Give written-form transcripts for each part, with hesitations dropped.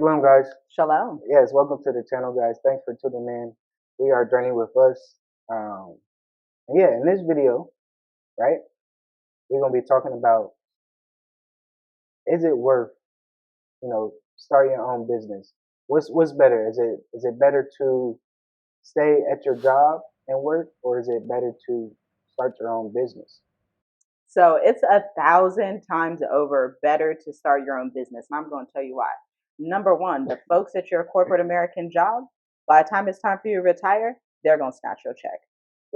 Shalom, guys. Shalom. Yes, welcome to the channel, guys. Thanks for tuning in. We are journeying with us. In this video, right, we're gonna be talking about is it worth, starting your own business? What's better? Is it better to stay at your job and work, or is it better to start your own business? So it's 1,000 times over better to start your own business. And I'm going to tell you why. Number one, the folks at your corporate American job, by the time it's time for you to retire, they're going to snatch your check.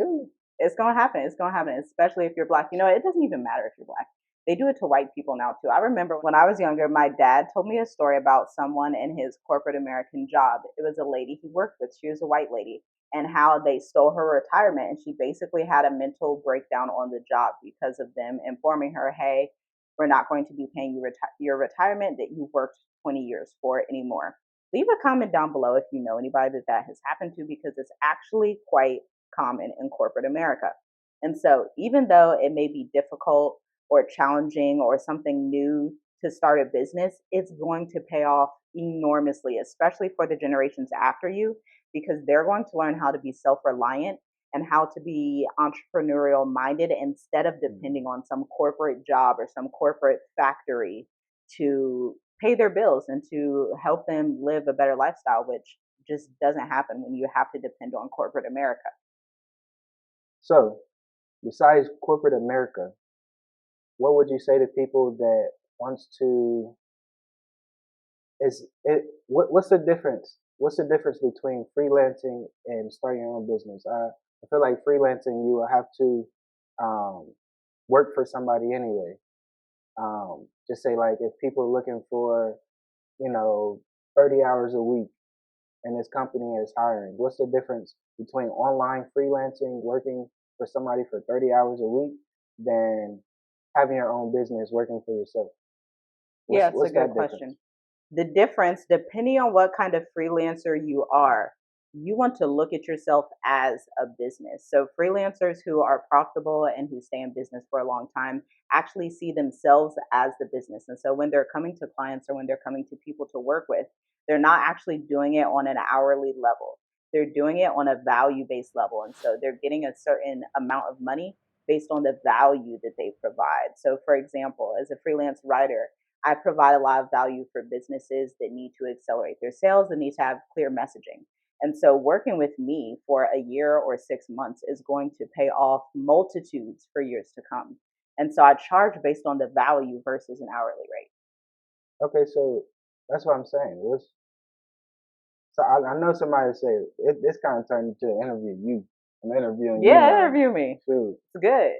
Ooh. It's going to happen. It's going to happen, especially if you're black. It doesn't even matter if you're black. They do it to white people now, too. I remember when I was younger, my dad told me a story about someone in his corporate American job. It was a lady he worked with. She was a white lady, and how they stole her retirement. And she basically had a mental breakdown on the job because of them informing her, hey, we're not going to be paying you your retirement that you worked 20 years for anymore. Leave a comment down below if you know anybody that has happened to, because it's actually quite common in corporate America. And so even though it may be difficult or challenging or something new to start a business, it's going to pay off enormously, especially for the generations after you, because they're going to learn how to be self-reliant and how to be entrepreneurial minded instead of depending on some corporate job or some corporate factory to pay their bills and to help them live a better lifestyle, which just doesn't happen when you have to depend on corporate America. So, besides corporate America, what would you say to people that wants to what's the difference? What's the difference between freelancing and starting your own business? I feel like freelancing, you will have to work for somebody anyway. Just say like if people are looking for, 30 hours a week and this company is hiring, what's the difference between online freelancing, working for somebody for 30 hours a week, than having your own business, working for yourself? It's a good question. The difference, depending on what kind of freelancer you are, you want to look at yourself as a business. So freelancers who are profitable and who stay in business for a long time actually see themselves as the business. And so when they're coming to clients or when they're coming to people to work with, they're not actually doing it on an hourly level. They're doing it on a value-based level. And so they're getting a certain amount of money based on the value that they provide. So for example, as a freelance writer, I provide a lot of value for businesses that need to accelerate their sales, that need to have clear messaging. And so working with me for a year or 6 months is going to pay off multitudes for years to come. And so I charge based on the value versus an hourly rate. Okay, so that's what I'm saying. So I know somebody say this kind of turned into an interview. I'm interviewing you now. Interview me. Shoot. It's good.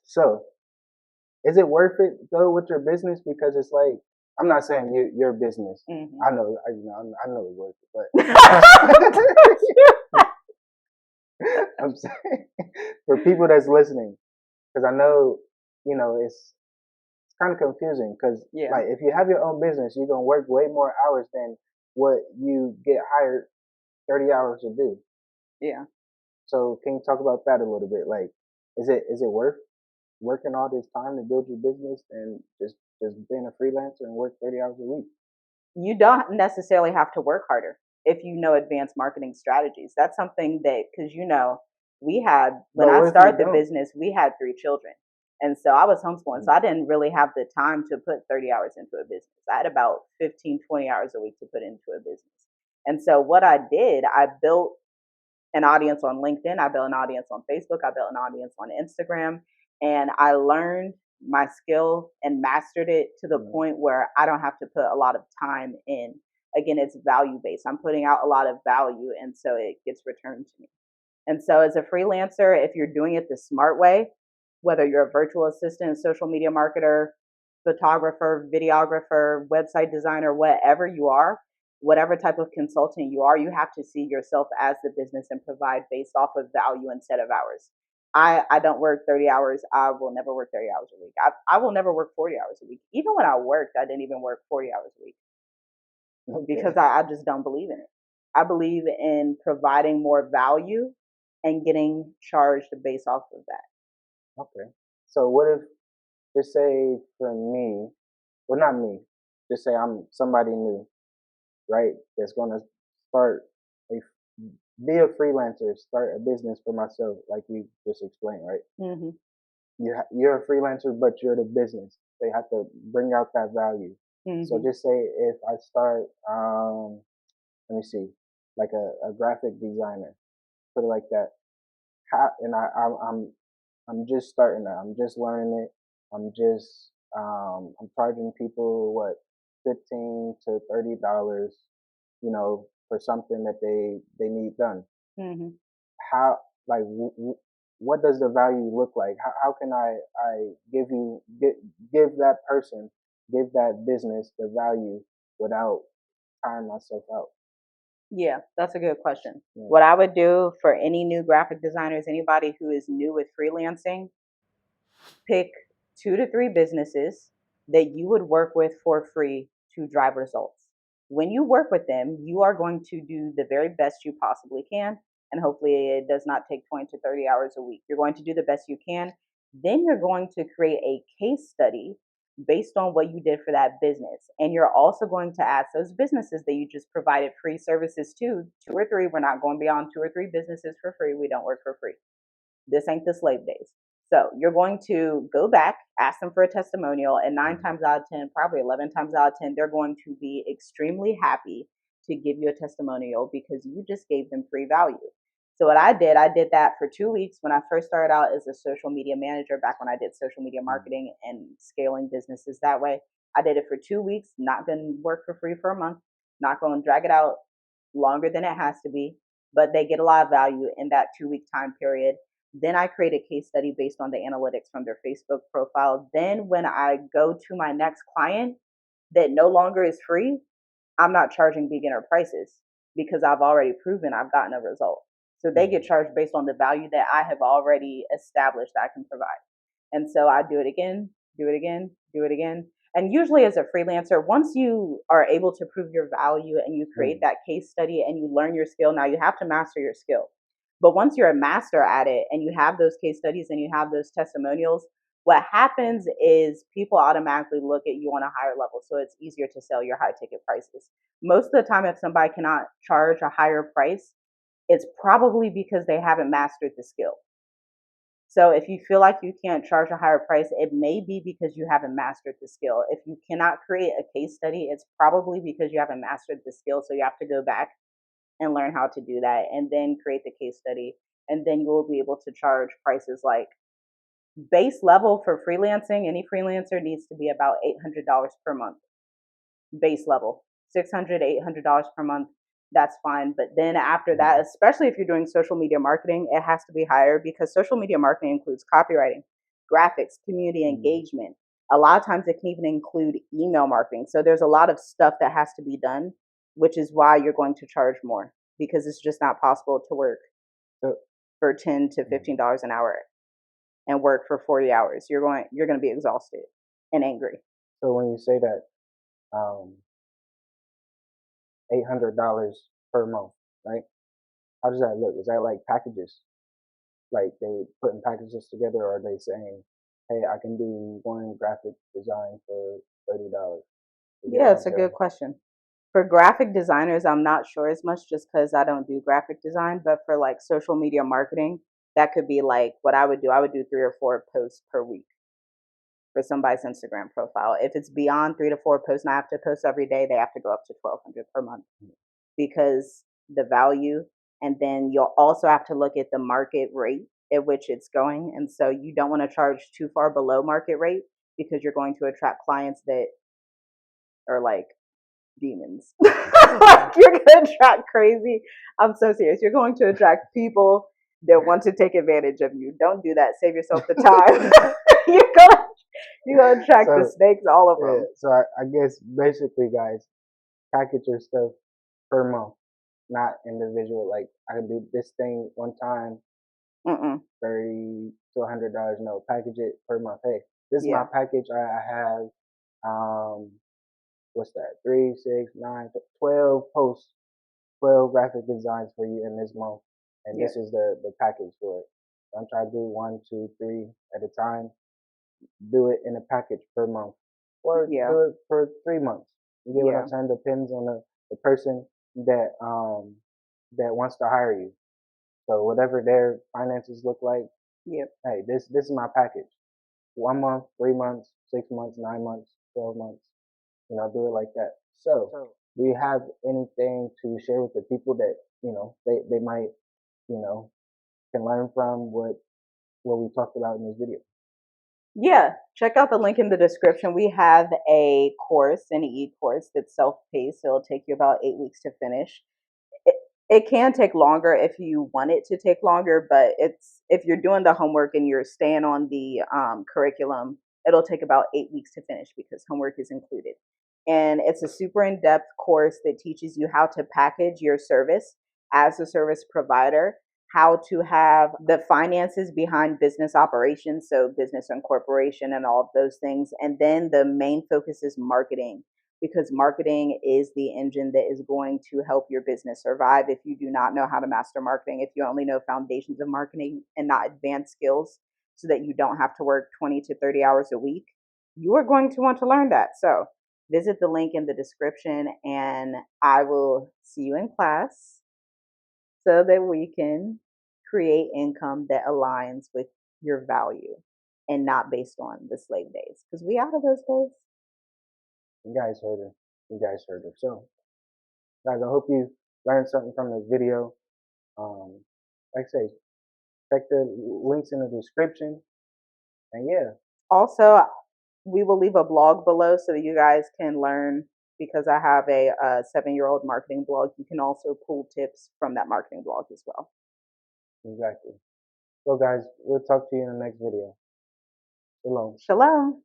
So, is it worth it though with your business? Because it's like, I'm not saying your business. Mm-hmm. I know it's worth it, but I'm saying for people that's listening, because I know it's kind of confusing. Because like if you have your own business, you're gonna work way more hours than what you get hired 30 hours to do. Yeah. So can you talk about that a little bit? Like, is it worth working all this time to build your business and just being a freelancer and work 30 hours a week? You don't necessarily have to work harder if you know advanced marketing strategies. That's something that, because we had, when I started the business, we had 3 children. And so I was homeschooling. So I didn't really have the time to put 30 hours into a business. I had about 15, 20 hours a week to put into a business. And so what I did, I built an audience on LinkedIn. I built an audience on Facebook. I built an audience on Instagram. And I learned my skill and mastered it to the point where I don't have to put a lot of time in. Again, it's value based. I'm putting out a lot of value, and so it gets returned to me. And so as a freelancer, if you're doing it the smart way, whether you're a virtual assistant, social media marketer, photographer, videographer, website designer, whatever you are, whatever type of consultant you are, you have to see yourself as the business and provide based off of value instead of hours. I don't work 30 hours. I will never work 30 hours a week. I will never work 40 hours a week. Even when I worked, I didn't even work 40 hours a week because I just don't believe in it. I believe in providing more value and getting charged based off of that. Okay. So what if, just say for me, well, not me, just say I'm somebody new. right? That's gonna start a be a freelancer, start a business for myself, like you just explained, right? Mm-hmm. You're a freelancer, but you're the business. They have to bring out that value. So Mm-hmm. just say if I start, let me see, like a graphic designer, put it like that. And I'm just starting that. I'm just learning it. I'm charging people what $15 to $30, for something that they need done. Mm-hmm. How like what does the value look like? How can I give that person, give that business the value without tiring myself out? Yeah, that's a good question. Yeah. What I would do for any new graphic designers, anybody who is new with freelancing, pick 2 to 3 businesses that you would work with for free to drive results. When you work with them, you are going to do the very best you possibly can. And hopefully, it does not take 20 to 30 hours a week. You're going to do the best you can. Then you're going to create a case study based on what you did for that business. And you're also going to ask those businesses that you just provided free services to, 2 or 3. We're not going beyond 2 or 3 businesses for free. We don't work for free. This ain't the slave days. So you're going to go back, ask them for a testimonial, and 9 times out of 10, probably 11 times out of 10, they're going to be extremely happy to give you a testimonial because you just gave them free value. So what I did that for 2 weeks when I first started out as a social media manager, back when I did social media marketing and scaling businesses that way. I did it for 2 weeks, not going to work for free for a month, not going to drag it out longer than it has to be, but they get a lot of value in that 2 week time period. Then I create a case study based on the analytics from their Facebook profile. Then when I go to my next client that no longer is free, I'm not charging beginner prices because I've already proven I've gotten a result. So they get charged based on the value that I have already established that I can provide. And so I do it again, do it again, do it again. And usually, as a freelancer, once you are able to prove your value and you create that case study and you learn your skill, now you have to master your skill. But once you're a master at it and you have those case studies and you have those testimonials, what happens is people automatically look at you on a higher level. So it's easier to sell your high ticket prices. Most of the time, if somebody cannot charge a higher price, it's probably because they haven't mastered the skill. So if you feel like you can't charge a higher price, it may be because you haven't mastered the skill. If you cannot create a case study, it's probably because you haven't mastered the skill. So you have to go back and learn how to do that and then create the case study. And then you will be able to charge prices like base level for freelancing. Any freelancer needs to be about $800 per month. Base level, $600, $800 per month. That's fine. But then after that, especially if you're doing social media marketing, it has to be higher because social media marketing includes copywriting, graphics, community engagement. A lot of times it can even include email marketing. So there's a lot of stuff that has to be done, which is why you're going to charge more because it's just not possible to work for $10 to $15 an hour and work for 40 hours. You're going to be exhausted and angry. So when you say that, um, $800 per month, right? How does that look? Is that like packages? Like they putting packages together, or are they saying, "Hey, I can do one graphic design for $30"? You get Yeah, what I'm it's a good saying? question. For graphic designers, I'm not sure as much just because I don't do graphic design, but for like social media marketing, that could be like what I would do. I would do 3 or 4 posts per week for somebody's Instagram profile. If it's beyond 3 to 4 posts and I have to post every day, they have to go up to 1,200 per month because the value. And then you'll also have to look at the market rate at which it's going. And so you don't want to charge too far below market rate because you're going to attract clients that are like demons. Like you're going to attract crazy. I'm so serious. You're going to attract people that want to take advantage of you. Don't do that. Save yourself the time. you're gonna you're gonna attract the So snakes, all of yeah, them. so I guess basically, guys, package your stuff per month, not individual. Like I can do this thing one time, Mm-mm. $30 to $100. No, package it per month. Hey, this is my Yeah. package. I have um what's that? 3, 6, 9, 12 posts, 12 graphic designs for you in this month, and Yeah. this is the package for it. So I'm trying to do one, two, three at a time. Do it in a package per month, or Yeah. do it for 3 months. You get what I'm Yeah. saying? Depends on the person that wants to hire you. So whatever their finances look like, Yep. hey, this is my package. 1 month, 3 months, 6 months, 9 months, 12 months. Do it like that. So, do you have anything to share with the people that they might you know can learn from what we talked about in this video? Yeah, check out the link in the description. We have a course, an e-course that's self-paced, so it'll take you about 8 weeks to finish. It, it can take longer if you want it to take longer, but it's if you're doing the homework and you're staying on the curriculum, it'll take about 8 weeks to finish because homework is included. And it's a super in-depth course that teaches you how to package your service as a service provider, how to have the finances behind business operations, so business incorporation and all of those things. And then the main focus is marketing, because marketing is the engine that is going to help your business survive. If you do not know how to master marketing, if you only know foundations of marketing and not advanced skills, so that you don't have to work 20 to 30 hours a week, you are going to want to learn that. So visit the link in the description and I will see you in class so that we can create income that aligns with your value and not based on the slave days, because we out of those days. You guys heard her. You guys heard her. So, guys, I hope you learned something from this video. Like I say, check the links in the description. And yeah. Also, we will leave a blog below so that you guys can learn, because I have a 7-year-old marketing blog. You can also pull tips from that marketing blog as well. Exactly. So, guys, we'll talk to you in the next video. Shalom. Shalom.